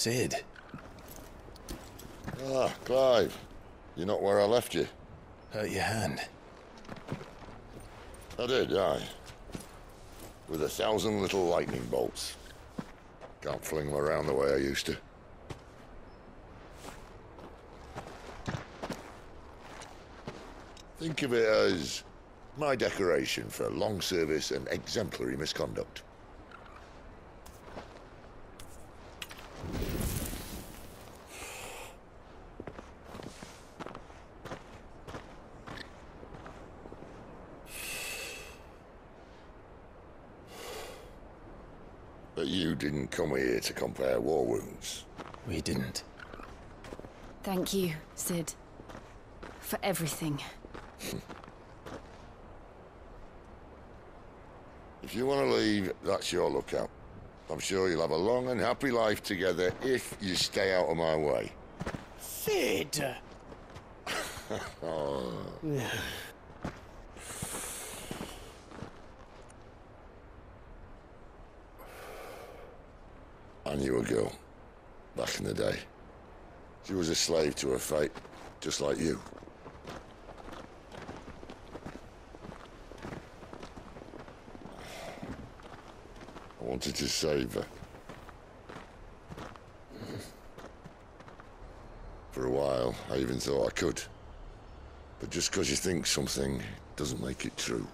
Sid. Ah, Clive. You're not where I left you. Hurt your hand. I did, aye. With 1,000 little lightning bolts. Can't fling them around the way I used to. Think of it as my decoration for long service and exemplary misconduct. But you didn't come here to compare war wounds. We didn't. Thank you, Sid. For everything. If you want to leave, that's your lookout. I'm sure you'll have a long and happy life together if you stay out of my way. Sid! Oh. I knew a girl, back in the day. She was a slave to her fate, just like you. I wanted to save her. For a while, I even thought I could. But just because you think something doesn't make it true.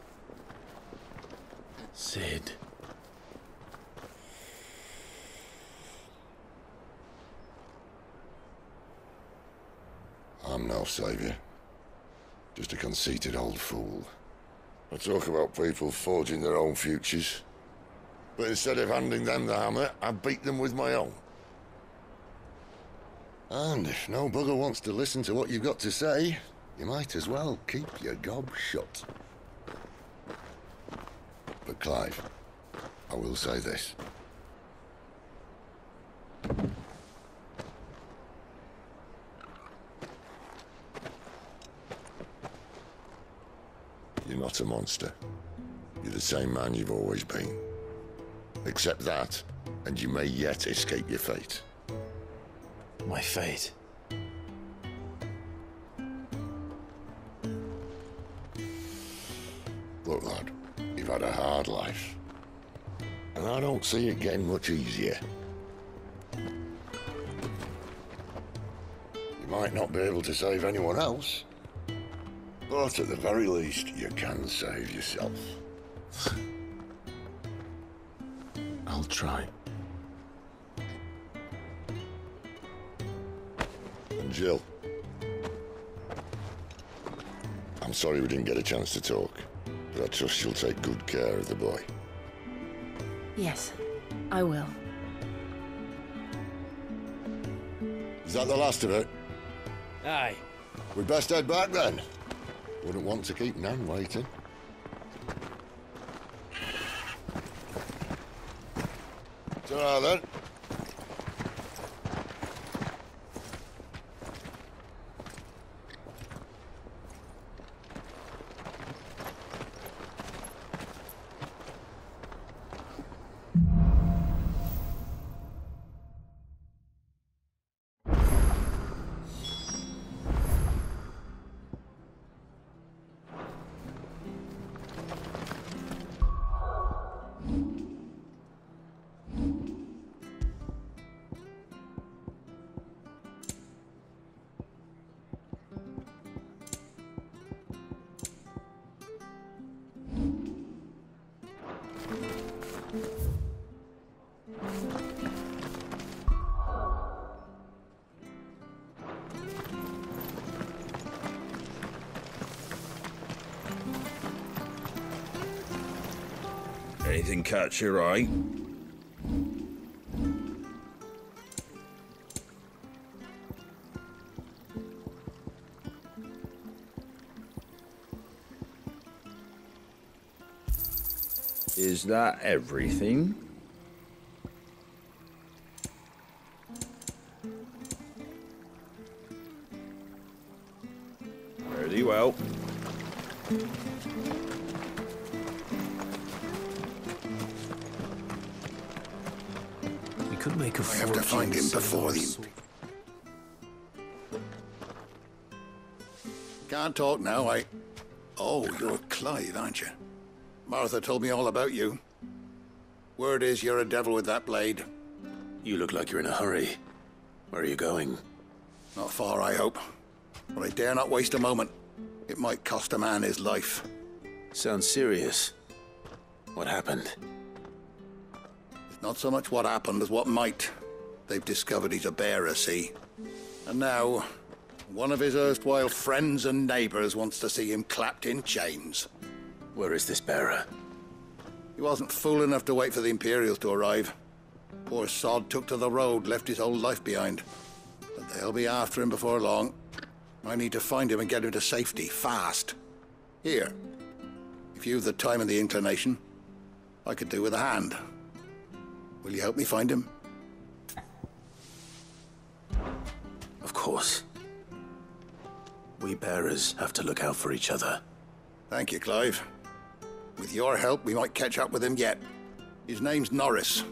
Sid. I'm no savior. Just a conceited old fool. I talk about people forging their own futures. But instead of handing them the hammer, I beat them with my own. And if no bugger wants to listen to what you've got to say, you might as well keep your gob shut. But Clive, I will say this. You're not a monster. You're the same man you've always been. Accept that, and you may yet escape your fate. My fate. Look, lad, you've had a hard life. And I don't see it getting much easier. You might not be able to save anyone else, but at the very least, you can save yourself. I'll try. And Jill, I'm sorry we didn't get a chance to talk, but I trust you'll take good care of the boy. Yes, I will. Is that the last of it? Aye. We'd best head back then. Wouldn't want to keep Nan waiting. Ta-ra then. Anything catch your eye? Is that everything? Very well. We couldn't make a I have to find him before the... Can't talk now, Oh, you're Clive, aren't you? Martha told me all about you. Word is you're a devil with that blade. You look like you're in a hurry. Where are you going? Not far, I hope. But I dare not waste a moment. It might cost a man his life. Sounds serious. What happened? It's not so much what happened as what might. They've discovered he's a bearer, see? And now, one of his erstwhile friends and neighbors wants to see him clapped in chains. Where is this bearer? He wasn't fool enough to wait for the Imperials to arrive. Poor sod took to the road, left his whole life behind. But they'll be after him before long. I need to find him and get him to safety, fast. Here, if you've the time and the inclination, I could do with a hand. Will you help me find him? Of course. We bearers have to look out for each other. Thank you, Clive. With your help, we might catch up with him yet. His name's Norris.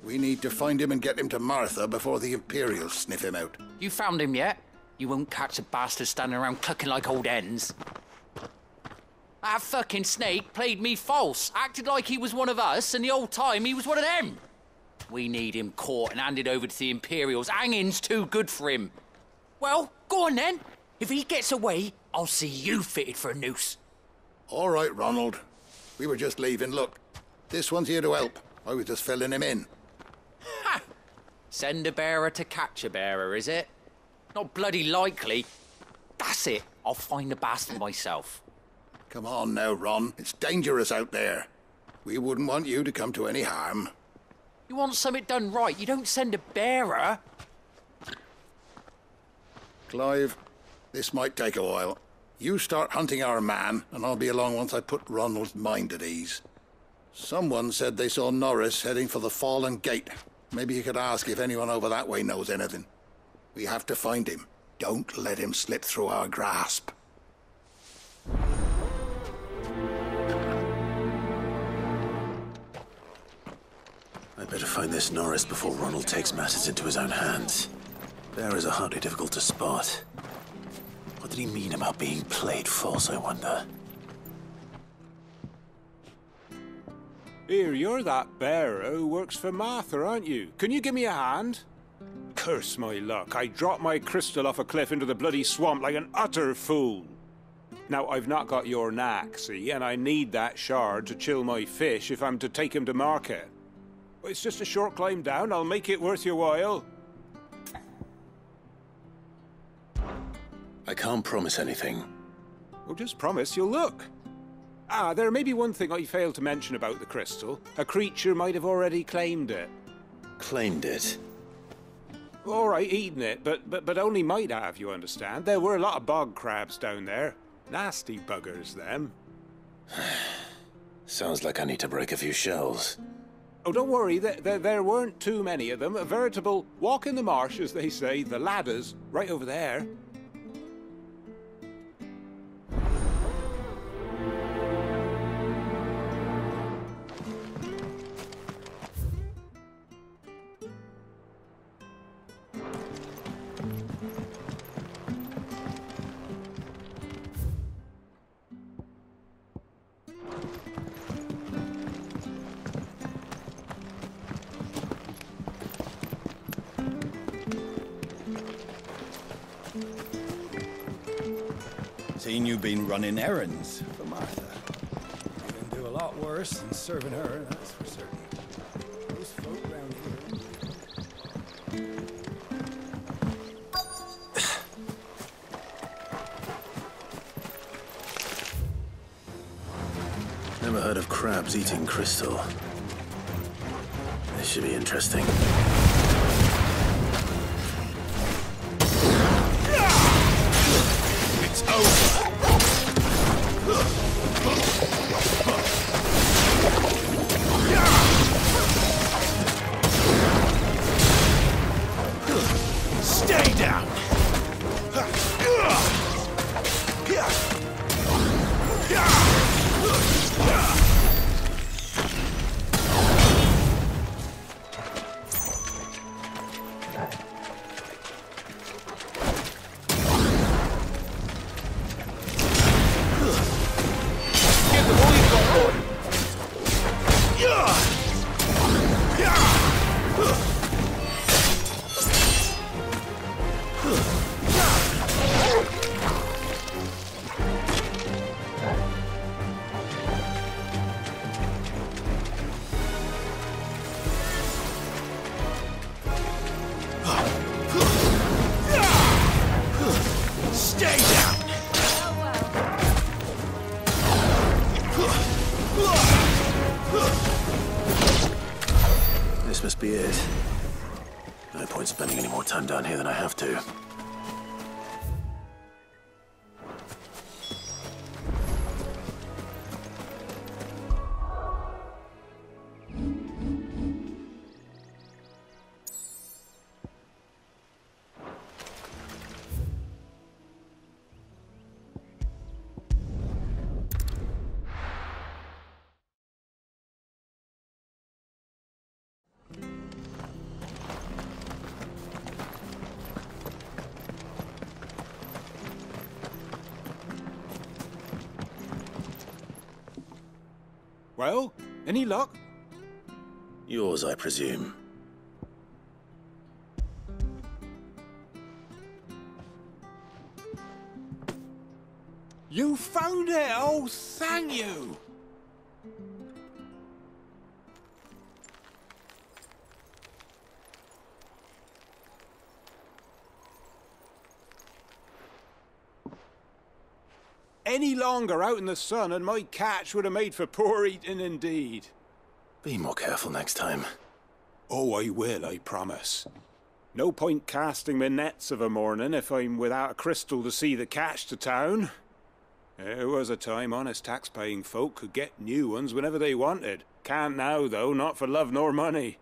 We need to find him and get him to Martha before the Imperials sniff him out. You found him yet? You won't catch a bastard standing around clucking like old hens. That fucking snake played me false, acted like he was one of us, and the whole time he was one of them. We need him caught and handed over to the Imperials. Hanging's too good for him. Well, go on then. If he gets away, I'll see you fitted for a noose. All right, Ronald. We were just leaving. Look, this one's here to help. I was just filling him in. Ha! Send a bearer to catch a bearer, is it? Not bloody likely. That's it. I'll find the bastard myself. Come on now, Ron. It's dangerous out there. We wouldn't want you to come to any harm. You want something done right, you don't send a bearer. Clive, this might take a while. You start hunting our man, and I'll be along once I put Ronald's mind at ease. Someone said they saw Norris heading for the Fallen Gate. Maybe you could ask if anyone over that way knows anything. We have to find him. Don't let him slip through our grasp. I'd better find this Norris before Ronald takes matters into his own hands. Bearers are hardly difficult to spot. What did he mean about being played false, I wonder? Here, you're that bearer who works for Martha, aren't you? Can you give me a hand? Curse my luck, I dropped my crystal off a cliff into the bloody swamp like an utter fool. Now, I've not got your knack, see, and I need that shard to chill my fish if I'm to take him to market. It's just a short climb down, I'll make it worth your while. I can't promise anything. Well, just promise you'll look. Ah, there may be one thing I failed to mention about the crystal. A creature might have already claimed it. Claimed it? All right, eaten it, but only might have, you understand. There were a lot of bog crabs down there. Nasty buggers, them. Sounds like I need to break a few shells. Oh, don't worry, there weren't too many of them. A veritable walk in the marsh, as they say, the ladders, right over there. Seen you been running errands for Martha. You can do a lot worse than serving her, that's for certain. Those folk round here... Never heard of crabs eating crystal. This should be interesting. It's over! Stay down! Well, any luck? Yours, I presume. You found it! Oh, thank you! Any longer out in the sun and my catch would have made for poor eating indeed. Be more careful next time. Oh, I will, I promise. No point casting my nets of a morning if I'm without a crystal to see the catch to town. There was a time honest tax-paying folk could get new ones whenever they wanted. Can't now, though, not for love nor money.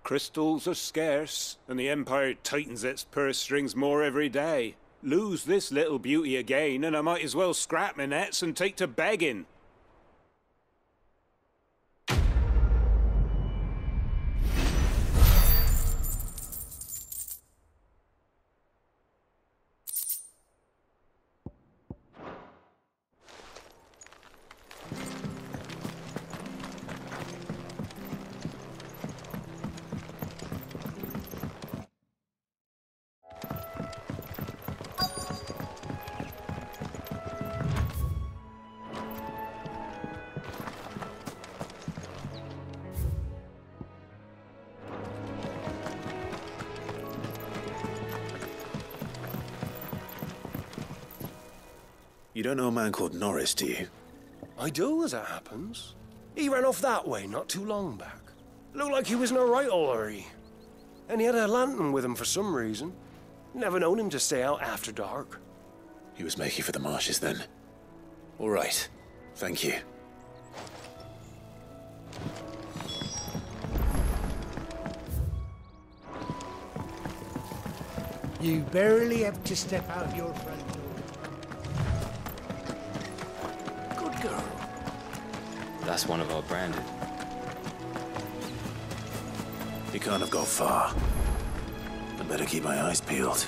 Crystals are scarce, and the Empire tightens its purse strings more every day. Lose this little beauty again, and I might as well scrap my nets and take to begging. You don't know a man called Norris, do you? I do, as it happens. He ran off that way not too long back. Looked like he was in a right old hurry. And he had a lantern with him for some reason. Never known him to stay out after dark. He was making for the marshes then. All right. Thank you. You barely have to step out your front door. Good girl. That's one of our branded. He can't have got far. I better keep my eyes peeled.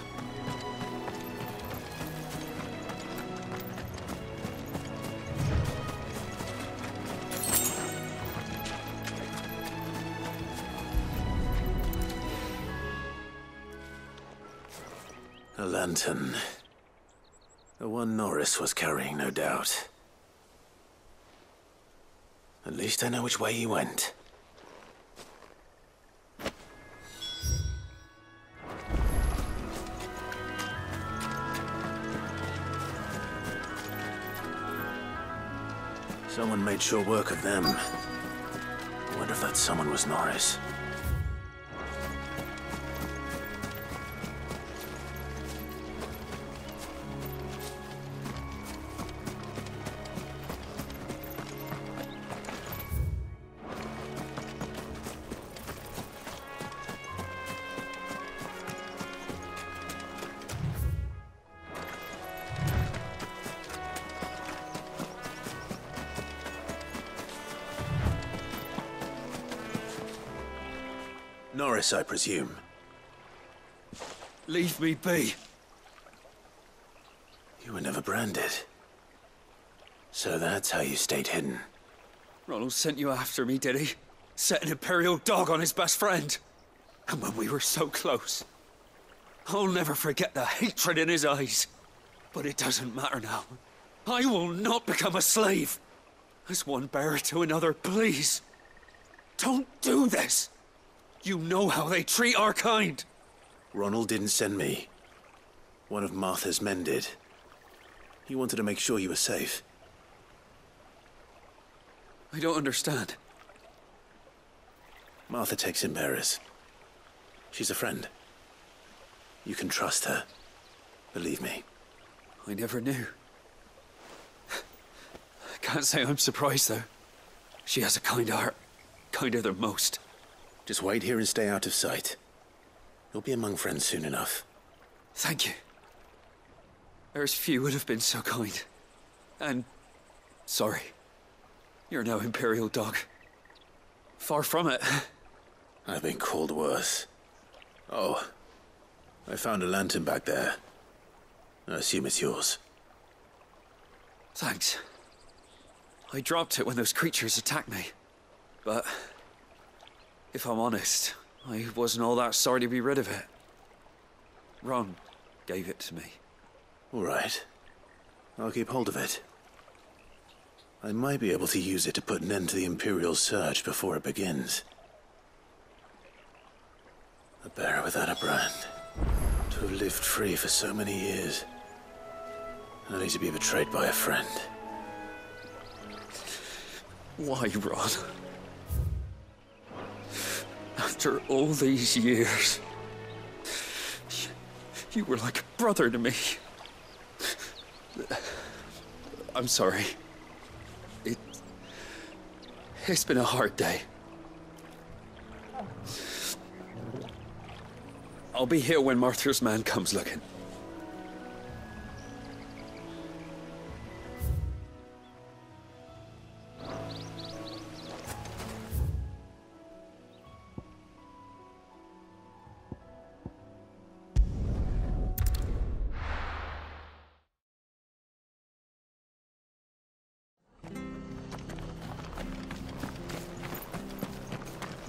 A lantern. The one Norris was carrying, no doubt. At least I know which way he went. Someone made sure work of them. I wonder if that someone was Norris. Norris, I presume. Leave me be. You were never branded. So that's how you stayed hidden. Ronald sent you after me, did he? Set an Imperial dog on his best friend. And when we were so close. I'll never forget the hatred in his eyes. But it doesn't matter now. I will not become a slave. As one bearer to another, please. Don't do this. You know how they treat our kind. Ronald didn't send me. One of Martha's men did. He wanted to make sure you were safe. I don't understand. Martha takes in bearers. She's a friend. You can trust her. Believe me. I never knew. I can't say I'm surprised, though. She has a kind heart. Kinder than most. Just wait here and stay out of sight. You'll be among friends soon enough. Thank you. There's few would have been so kind. And sorry. You're no Imperial dog. Far from it. I've been called worse. Oh, I found a lantern back there. I assume it's yours. Thanks. I dropped it when those creatures attacked me. But if I'm honest, I wasn't all that sorry to be rid of it. Ron gave it to me. All right. I'll keep hold of it. I might be able to use it to put an end to the Imperial Surge before it begins. A bearer without a brand. To have lived free for so many years. Only to be betrayed by a friend. Why, Ron? After all these years, you were like a brother to me. I'm sorry. It's been a hard day. I'll be here when Martha's man comes looking.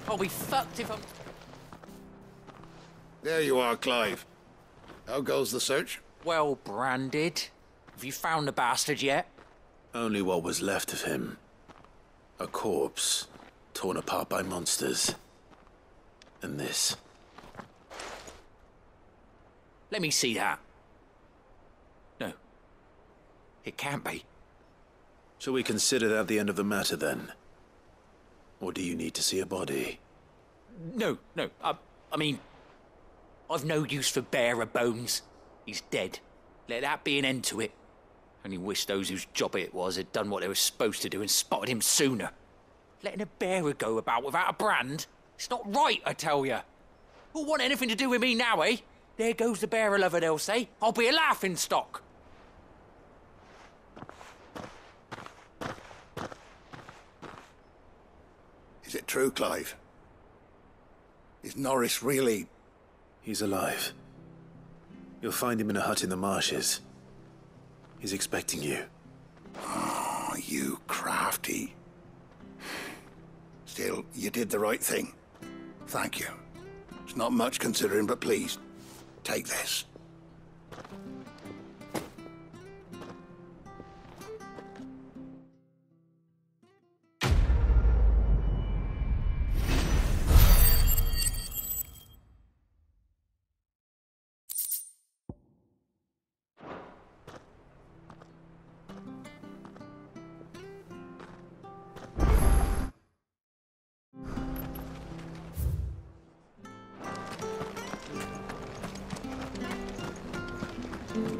I'll be fucked if I'm... There you are, Clive. How goes the search? Well branded. Have you found the bastard yet? Only what was left of him. A corpse, torn apart by monsters. And this. Let me see that. No. It can't be. Shall we consider that the end of the matter, then? Or do you need to see a body? No. I mean... I've no use for bearer bones. He's dead. Let that be an end to it. Only wish those whose job it was had done what they were supposed to do and spotted him sooner. Letting a bearer go about without a brand? It's not right, I tell you. Who'll want anything to do with me now, eh? There goes the bearer lover, they'll say. I'll be a laughing stock. Is it true, Clive? Is Norris really... He's alive. You'll find him in a hut in the marshes. He's expecting you. Oh, you crafty. Still, you did the right thing. Thank you. It's not much considering, but please, take this.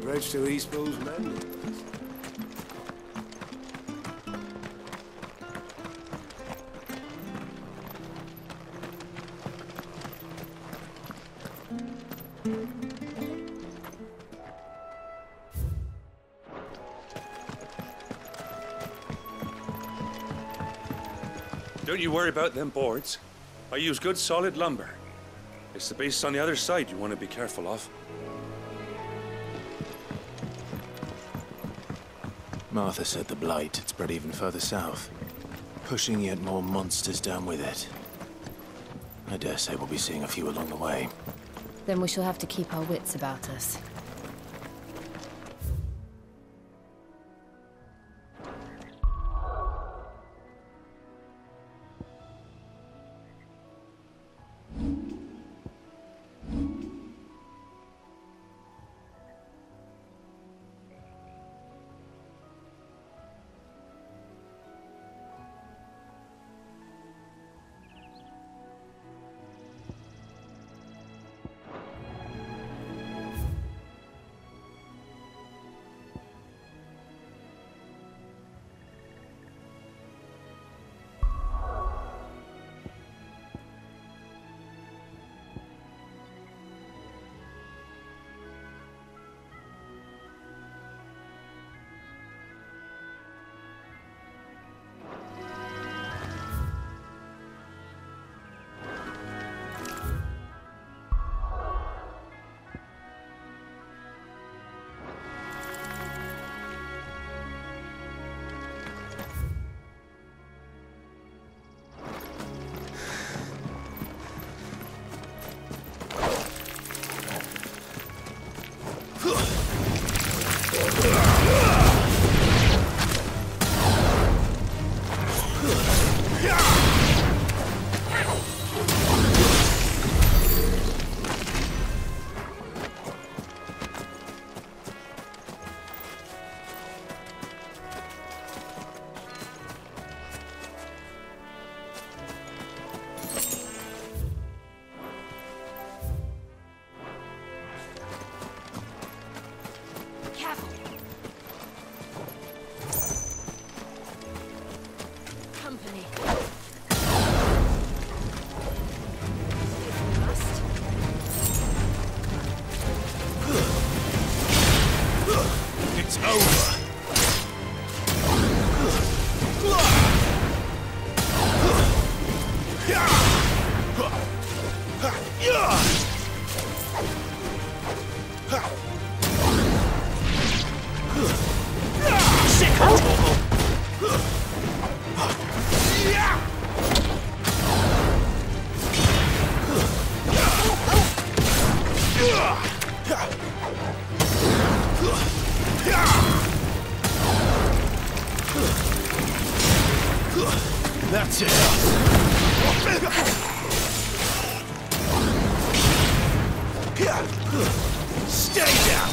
Bridge to East Bow's mending. Don't you worry about them boards. I use good solid lumber. It's the base on the other side you want to be careful of. Martha said the blight had spread even further south, pushing yet more monsters down with it. I dare say we'll be seeing a few along the way. Then we shall have to keep our wits about us. Careful. Company. It's over. That's it. Stay down.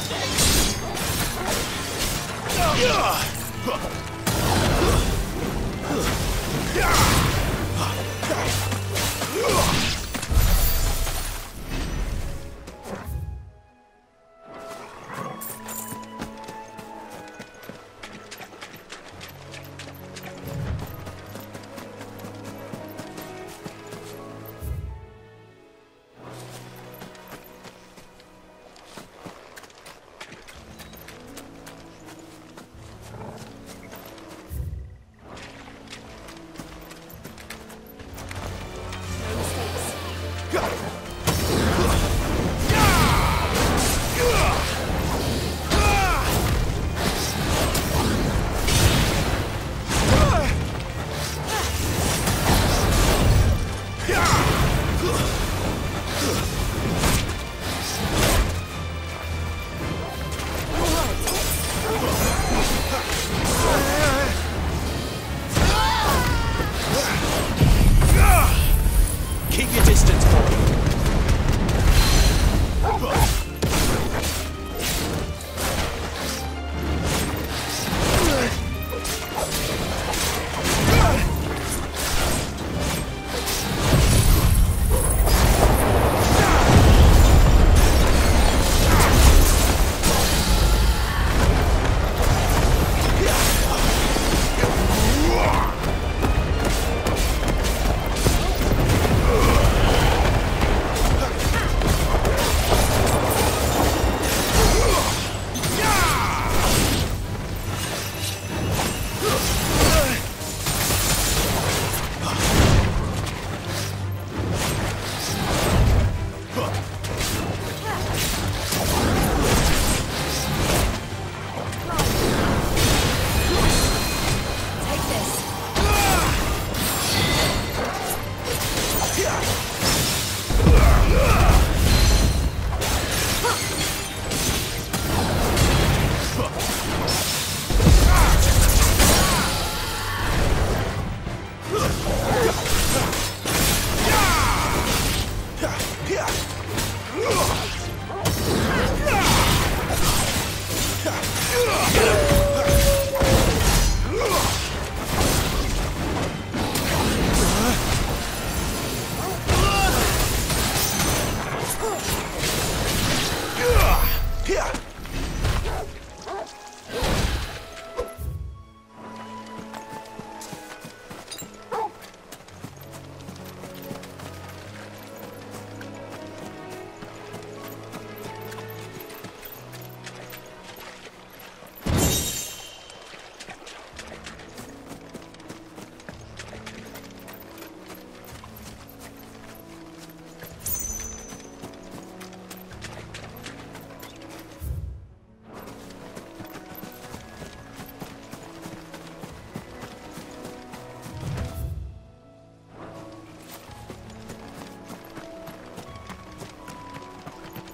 Keep your distance, boy.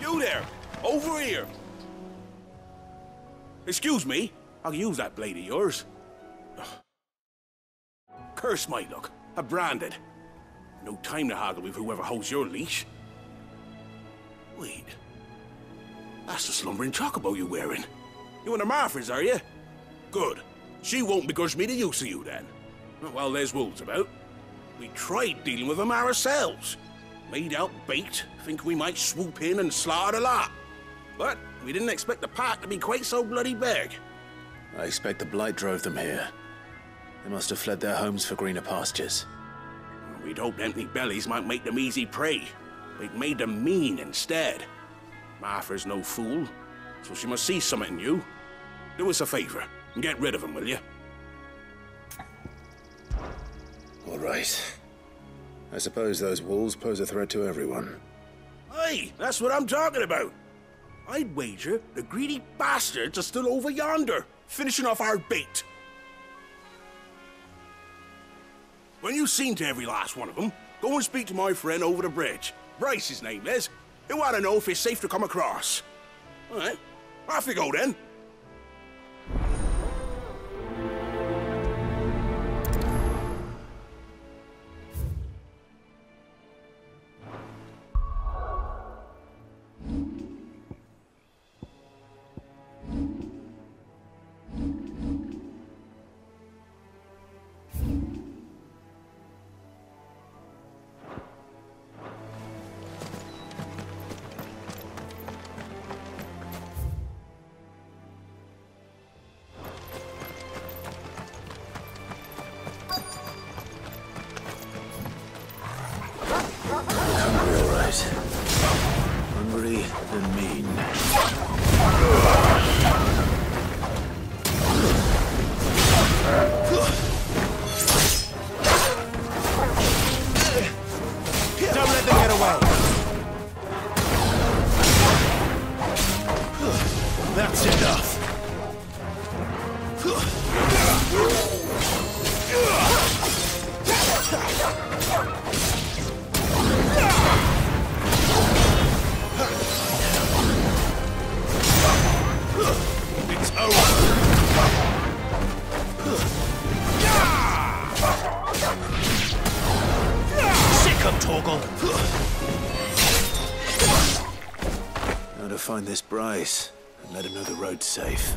You there! Over here! Excuse me, I'll use that blade of yours. Ugh. Curse my luck, I'm branded. No time to haggle with whoever holds your leash. Wait, that's the slumbering chocobo you're wearing. You one of Martha's, are you? Good. She won't begrudge me the use of you then. Not while there's wolves about. We tried dealing with them ourselves. Made out bait, think we might swoop in and slaughter the lot. But We didn't expect the pack to be quite so bloody big. I expect the Blight drove them here. They must have fled their homes for greener pastures. We'd hoped empty bellies might make them easy prey. They'd made them mean instead. Martha's no fool, so she must see something in you. Do us a favor and get rid of them, will you? All right. I suppose those wolves pose a threat to everyone. Hey, that's what I'm talking about. I'd wager the greedy bastards are still over yonder, finishing off our bait. When you've seen to every last one of them, go and speak to my friend over the bridge. Bryce, his name is. He'll want to know if it's safe to come across. All right, off you go then. Hungry and mean. Don't let them get away. That's enough. It's over. Sick of Torgal. Now to find this Bryce and let him know the road's safe.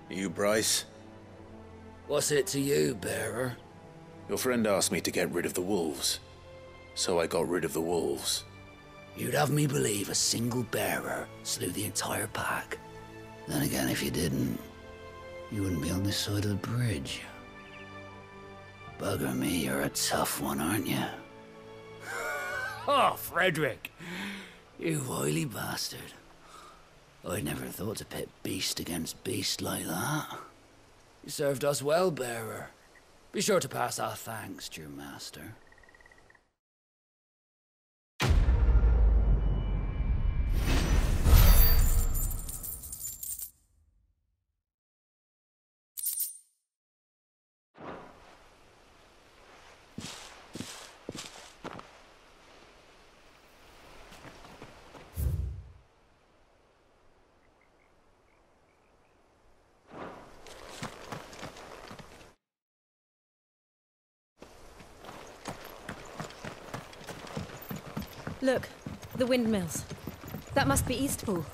You, Bryce? What's it to you, bearer? Your friend asked me to get rid of the wolves, so I got rid of the wolves. You'd have me believe a single bearer slew the entire pack. Then again, if you didn't, you wouldn't be on this side of the bridge. Bugger me, you're a tough one, aren't you? Oh, Frederick! You wily bastard. I'd never thought to pit beast against beast like that. You served us well, bearer. Be sure to pass our thanks to your master. Look, the windmills. That must be Eastpool.